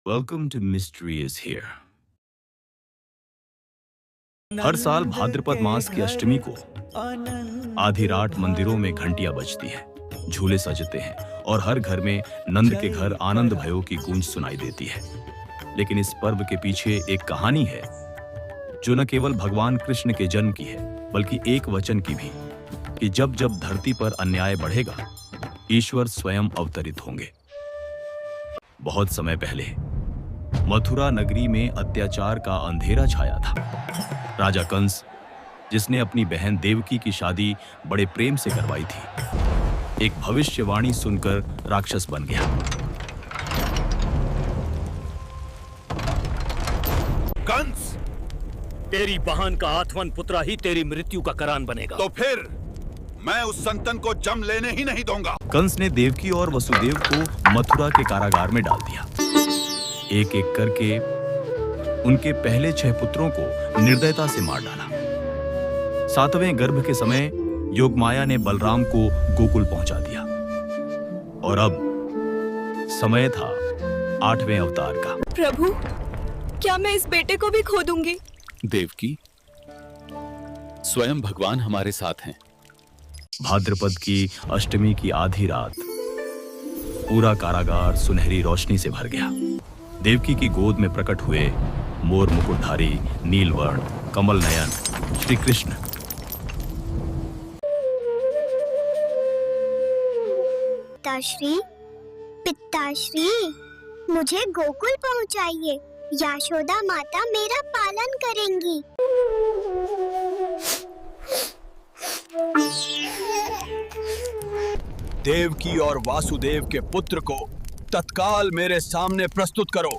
Welcome to Mystery is here. हर साल भाद्रपद मास की अष्टमी को आधी रात मंदिरों में घंटियां बजती हैं, झूले सजते हैं और हर घर में नंद के घर आनंद भयो की गूंज सुनाई देती है। लेकिन इस पर्व के पीछे एक कहानी है जो न केवल भगवान कृष्ण के जन्म की है बल्कि एक वचन की भी, कि जब जब धरती पर अन्याय बढ़ेगा ईश्वर स्वयं अवतरित होंगे। बहुत समय पहले मथुरा नगरी में अत्याचार का अंधेरा छाया था। राजा कंस, जिसने अपनी बहन देवकी की शादी बड़े प्रेम से करवाई थी, एक भविष्यवाणी सुनकर राक्षस बन गया। कंस, तेरी बहन का आठवां पुत्र ही तेरी मृत्यु का कारण बनेगा। तो फिर मैं उस संतन को जम लेने ही नहीं दूंगा। कंस ने देवकी और वसुदेव को मथुरा के कारागार में डाल दिया। एक एक करके उनके पहले 6 पुत्रों को निर्दयता से मार डाला। 7वें गर्भ के समय योगमाया ने बलराम को गोकुल पहुंचा दिया और अब समय था 8वें अवतार का। प्रभु, क्या मैं इस बेटे को भी खो दूंगी? देवकी, स्वयं भगवान हमारे साथ हैं। भाद्रपद की अष्टमी की आधी रात पूरा कारागार सुनहरी रोशनी से भर गया। देवकी की गोद में प्रकट हुए मोर मुकुटधारी नीलवर्ण कमल नयन श्री कृष्ण। पिताश्री, पिताश्री, मुझे गोकुल पहुंचाइए। यशोदा माता मेरा पालन करेंगी। देवकी और वासुदेव के पुत्र को तत्काल मेरे सामने प्रस्तुत करो।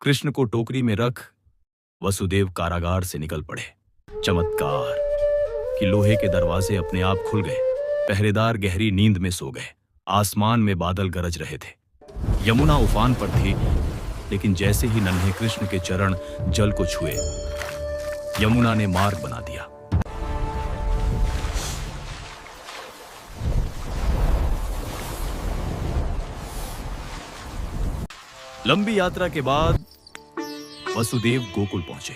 कृष्ण को टोकरी में रख वसुदेव कारागार से निकल पड़े। चमत्कार कि लोहे के दरवाजे अपने आप खुल गए। पहरेदार गहरी नींद में सो गए। आसमान में बादल गरज रहे थे। यमुना उफान पर थी, लेकिन जैसे ही नन्हे कृष्ण के चरण जल को छुए, यमुना ने मार्ग बना दिया। लंबी यात्रा के बाद वसुदेव गोकुल पहुंचे।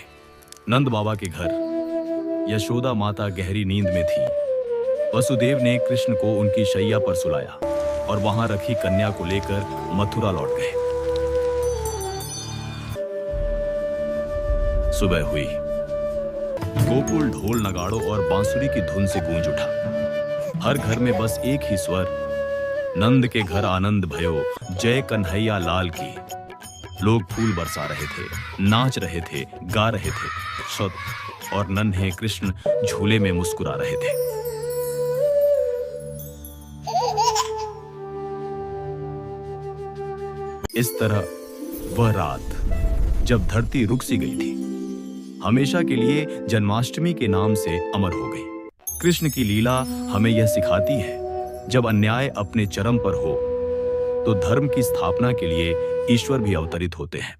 नंद बाबा के घर यशोदा माता गहरी नींद में थी। वसुदेव ने कृष्ण को उनकी शैया पर सुलाया और वहां रखी कन्या को लेकर मथुरा लौट गए। सुबह हुई। गोकुल ढोल नगाड़ों और बांसुरी की धुन से गूंज उठा। हर घर में बस एक ही स्वर, नंद के घर आनंद भयो, जय कन्हैया लाल की। लोग फूल बरसा रहे थे, नाच रहे थे, गा रहे थे। शुद्ध और नन्हे कृष्ण झूले में मुस्कुरा रहे थे। इस तरह वह रात जब धरती रुक सी गई थी, हमेशा के लिए जन्माष्टमी के नाम से अमर हो गई। कृष्ण की लीला हमें यह सिखाती है, जब अन्याय अपने चरम पर हो तो धर्म की स्थापना के लिए ईश्वर भी अवतरित होते हैं।